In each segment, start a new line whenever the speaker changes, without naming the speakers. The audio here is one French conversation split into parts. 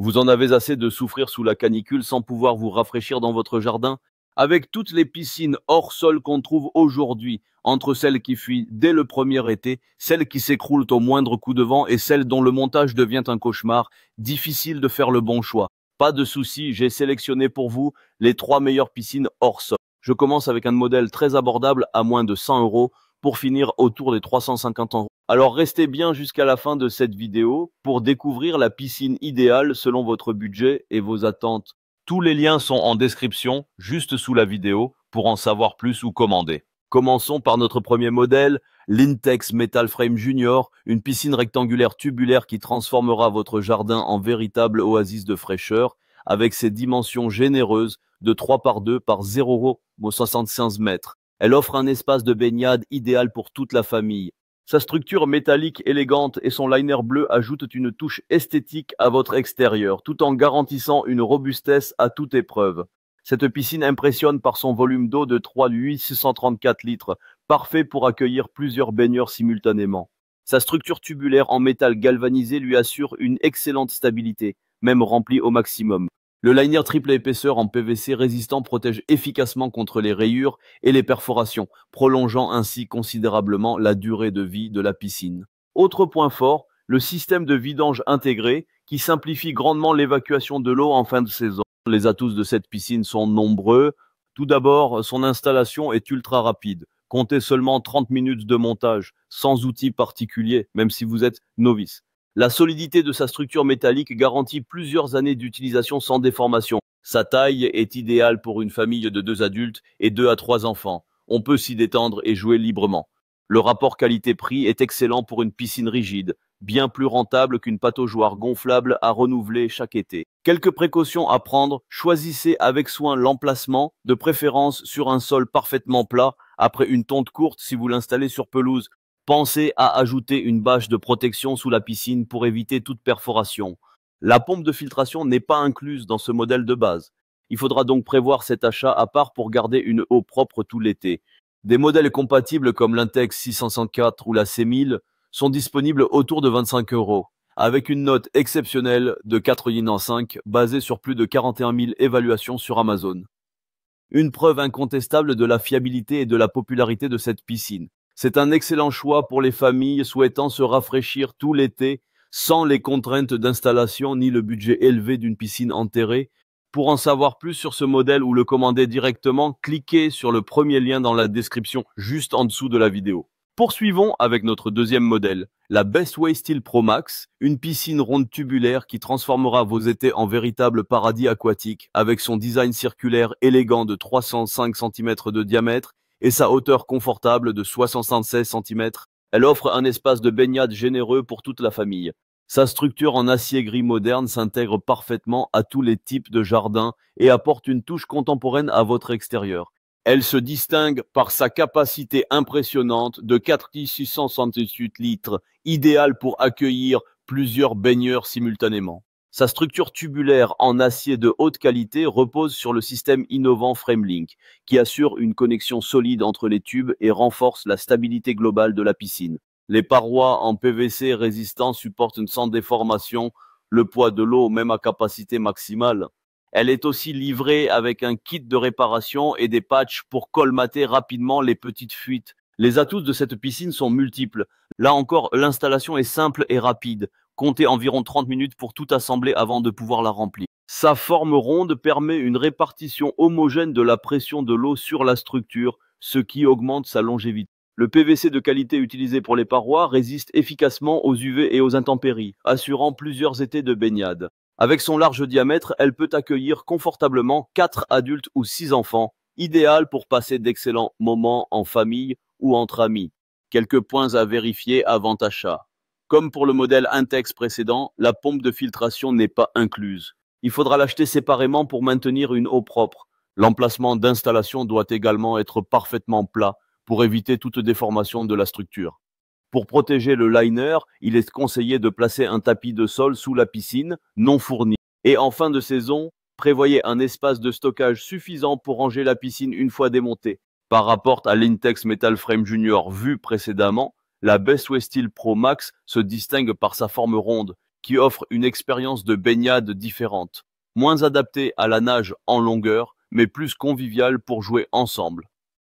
Vous en avez assez de souffrir sous la canicule sans pouvoir vous rafraîchir dans votre jardin? Avec toutes les piscines hors sol qu'on trouve aujourd'hui, entre celles qui fuient dès le premier été, celles qui s'écroulent au moindre coup de vent et celles dont le montage devient un cauchemar, difficile de faire le bon choix. Pas de souci, j'ai sélectionné pour vous les 3 meilleures piscines hors sol. Je commence avec un modèle très abordable à moins de 100 € pour finir autour des 350 €. Alors restez bien jusqu'à la fin de cette vidéo pour découvrir la piscine idéale selon votre budget et vos attentes. Tous les liens sont en description, juste sous la vidéo, pour en savoir plus ou commander. Commençons par notre premier modèle, l'Intex Metal Frame Junior, une piscine rectangulaire tubulaire qui transformera votre jardin en véritable oasis de fraîcheur, avec ses dimensions généreuses de 3 par 2 par 0,75 m. Elle offre un espace de baignade idéal pour toute la famille. Sa structure métallique élégante et son liner bleu ajoutent une touche esthétique à votre extérieur, tout en garantissant une robustesse à toute épreuve. Cette piscine impressionne par son volume d'eau de 3,834 litres, parfait pour accueillir plusieurs baigneurs simultanément. Sa structure tubulaire en métal galvanisé lui assure une excellente stabilité, même remplie au maximum. Le liner triple épaisseur en PVC résistant protège efficacement contre les rayures et les perforations, prolongeant ainsi considérablement la durée de vie de la piscine. Autre point fort, le système de vidange intégré qui simplifie grandement l'évacuation de l'eau en fin de saison. Les atouts de cette piscine sont nombreux. Tout d'abord, son installation est ultra rapide. Comptez seulement 30 minutes de montage, sans outils particuliers, même si vous êtes novice. La solidité de sa structure métallique garantit plusieurs années d'utilisation sans déformation. Sa taille est idéale pour une famille de 2 adultes et 2 à 3 enfants. On peut s'y détendre et jouer librement. Le rapport qualité-prix est excellent pour une piscine rigide, bien plus rentable qu'une pataugeoire gonflable à renouveler chaque été. Quelques précautions à prendre, choisissez avec soin l'emplacement, de préférence sur un sol parfaitement plat, après une tonte courte si vous l'installez sur pelouse. Pensez à ajouter une bâche de protection sous la piscine pour éviter toute perforation. La pompe de filtration n'est pas incluse dans ce modèle de base. Il faudra donc prévoir cet achat à part pour garder une eau propre tout l'été. Des modèles compatibles comme l'Intex 604 ou la C1000 sont disponibles autour de 25 €, avec une note exceptionnelle de 4,5 basée sur plus de 41 000 évaluations sur Amazon. Une preuve incontestable de la fiabilité et de la popularité de cette piscine. C'est un excellent choix pour les familles souhaitant se rafraîchir tout l'été sans les contraintes d'installation ni le budget élevé d'une piscine enterrée. Pour en savoir plus sur ce modèle ou le commander directement, cliquez sur le premier lien dans la description juste en dessous de la vidéo. Poursuivons avec notre deuxième modèle, la Bestway Steel Pro Max, une piscine ronde tubulaire qui transformera vos étés en véritable paradis aquatique avec son design circulaire élégant de 305 cm de diamètre et sa hauteur confortable de 76 cm. Elle offre un espace de baignade généreux pour toute la famille. Sa structure en acier gris moderne s'intègre parfaitement à tous les types de jardins et apporte une touche contemporaine à votre extérieur. Elle se distingue par sa capacité impressionnante de 4,668 litres, idéale pour accueillir plusieurs baigneurs simultanément. Sa structure tubulaire en acier de haute qualité repose sur le système innovant FrameLink, qui assure une connexion solide entre les tubes et renforce la stabilité globale de la piscine. Les parois en PVC résistants supportent sans déformation le poids de l'eau, même à capacité maximale. Elle est aussi livrée avec un kit de réparation et des patchs pour colmater rapidement les petites fuites. Les atouts de cette piscine sont multiples. Là encore, l'installation est simple et rapide. Comptez environ 30 minutes pour tout assembler avant de pouvoir la remplir. Sa forme ronde permet une répartition homogène de la pression de l'eau sur la structure, ce qui augmente sa longévité. Le PVC de qualité utilisé pour les parois résiste efficacement aux UV et aux intempéries, assurant plusieurs étés de baignade. Avec son large diamètre, elle peut accueillir confortablement 4 adultes ou 6 enfants, idéal pour passer d'excellents moments en famille ou entre amis. Quelques points à vérifier avant achat. Comme pour le modèle Intex précédent, la pompe de filtration n'est pas incluse. Il faudra l'acheter séparément pour maintenir une eau propre. L'emplacement d'installation doit également être parfaitement plat pour éviter toute déformation de la structure. Pour protéger le liner, il est conseillé de placer un tapis de sol sous la piscine, non fourni. Et en fin de saison, prévoyez un espace de stockage suffisant pour ranger la piscine une fois démontée. Par rapport à l'Intex Metal Frame Junior vu précédemment, la Bestway Steel Pro Max se distingue par sa forme ronde, qui offre une expérience de baignade différente, moins adaptée à la nage en longueur, mais plus conviviale pour jouer ensemble.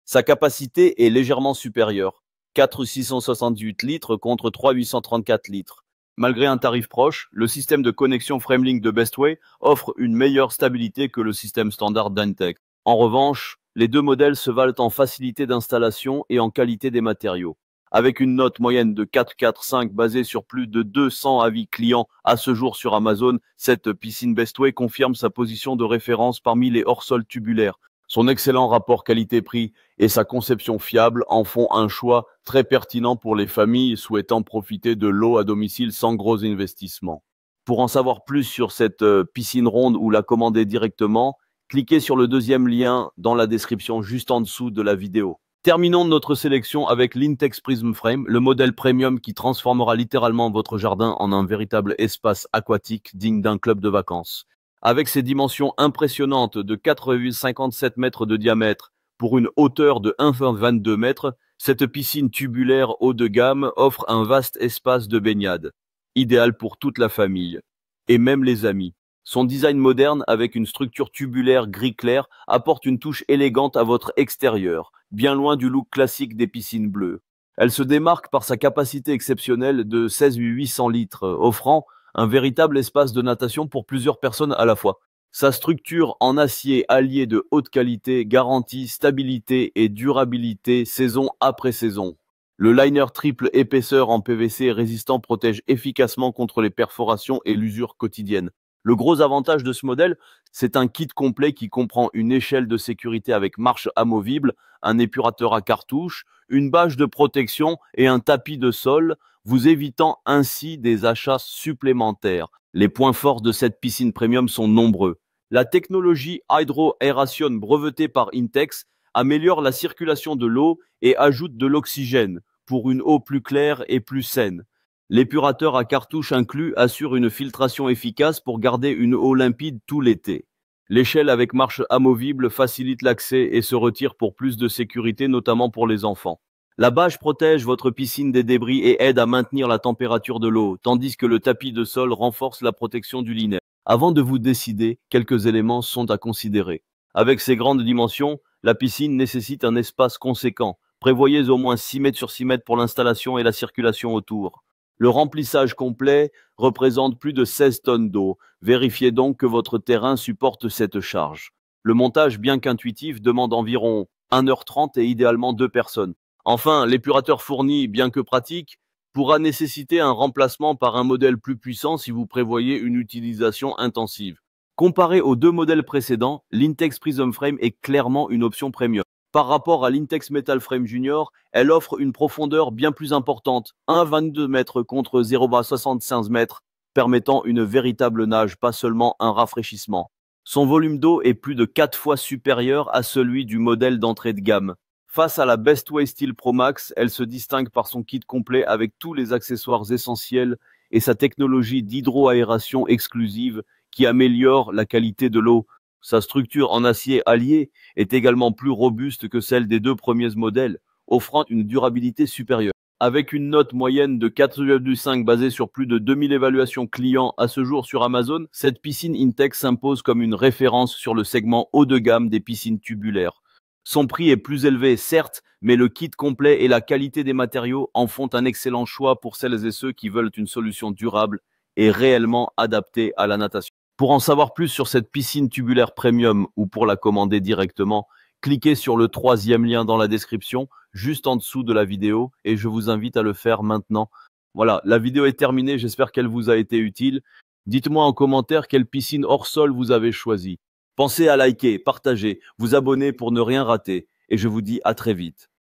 Sa capacité est légèrement supérieure, 4 668 litres contre 3 834 litres. Malgré un tarif proche, le système de connexion Framelink de Bestway offre une meilleure stabilité que le système standard d'Intech. En revanche, les deux modèles se valent en facilité d'installation et en qualité des matériaux. Avec une note moyenne de 4,45 basée sur plus de 200 avis clients à ce jour sur Amazon, cette piscine Bestway confirme sa position de référence parmi les hors-sol tubulaires. Son excellent rapport qualité-prix et sa conception fiable en font un choix très pertinent pour les familles souhaitant profiter de l'eau à domicile sans gros investissements. Pour en savoir plus sur cette piscine ronde ou la commander directement, cliquez sur le deuxième lien dans la description juste en dessous de la vidéo. Terminons notre sélection avec l'Intex Prism Frame, le modèle premium qui transformera littéralement votre jardin en un véritable espace aquatique digne d'un club de vacances. Avec ses dimensions impressionnantes de 4,57 mètres de diamètre pour une hauteur de 1,22 mètres, cette piscine tubulaire haut de gamme offre un vaste espace de baignade, idéal pour toute la famille, et même les amis. Son design moderne avec une structure tubulaire gris clair apporte une touche élégante à votre extérieur, bien loin du look classique des piscines bleues. Elle se démarque par sa capacité exceptionnelle de 16 800 litres, offrant un véritable espace de natation pour plusieurs personnes à la fois. Sa structure en acier alliée de haute qualité garantit stabilité et durabilité saison après saison. Le liner triple épaisseur en PVC résistant protège efficacement contre les perforations et l'usure quotidienne. Le gros avantage de ce modèle, c'est un kit complet qui comprend une échelle de sécurité avec marche amovible, un épurateur à cartouche, une bâche de protection et un tapis de sol, vous évitant ainsi des achats supplémentaires. Les points forts de cette piscine premium sont nombreux. La technologie Hydro Aeration brevetée par Intex améliore la circulation de l'eau et ajoute de l'oxygène pour une eau plus claire et plus saine. L'épurateur à cartouche inclus assure une filtration efficace pour garder une eau limpide tout l'été. L'échelle avec marche amovible facilite l'accès et se retire pour plus de sécurité, notamment pour les enfants. La bâche protège votre piscine des débris et aide à maintenir la température de l'eau, tandis que le tapis de sol renforce la protection du linéaire. Avant de vous décider, quelques éléments sont à considérer. Avec ses grandes dimensions, la piscine nécessite un espace conséquent. Prévoyez au moins 6 mètres sur 6 mètres pour l'installation et la circulation autour. Le remplissage complet représente plus de 16 tonnes d'eau. Vérifiez donc que votre terrain supporte cette charge. Le montage, bien qu'intuitif, demande environ 1h30 et idéalement 2 personnes. Enfin, l'épurateur fourni, bien que pratique, pourra nécessiter un remplacement par un modèle plus puissant si vous prévoyez une utilisation intensive. Comparé aux deux modèles précédents, l'Intex Prism Frame est clairement une option premium. Par rapport à l'Intex Metal Frame Junior, elle offre une profondeur bien plus importante, 1,22 mètres contre 0,75 mètres, permettant une véritable nage, pas seulement un rafraîchissement. Son volume d'eau est plus de 4 fois supérieur à celui du modèle d'entrée de gamme. Face à la Bestway Steel Pro Max, elle se distingue par son kit complet avec tous les accessoires essentiels et sa technologie d'hydroaération exclusive qui améliore la qualité de l'eau. Sa structure en acier allié est également plus robuste que celle des deux premiers modèles, offrant une durabilité supérieure. Avec une note moyenne de 4,5 basée sur plus de 2000 évaluations clients à ce jour sur Amazon, cette piscine Intex s'impose comme une référence sur le segment haut de gamme des piscines tubulaires. Son prix est plus élevé, certes, mais le kit complet et la qualité des matériaux en font un excellent choix pour celles et ceux qui veulent une solution durable et réellement adaptée à la natation. Pour en savoir plus sur cette piscine tubulaire premium ou pour la commander directement, cliquez sur le troisième lien dans la description, juste en dessous de la vidéo, et je vous invite à le faire maintenant. Voilà, la vidéo est terminée, j'espère qu'elle vous a été utile. Dites-moi en commentaire quelle piscine hors sol vous avez choisi. Pensez à liker, partager, vous abonner pour ne rien rater, et je vous dis à très vite.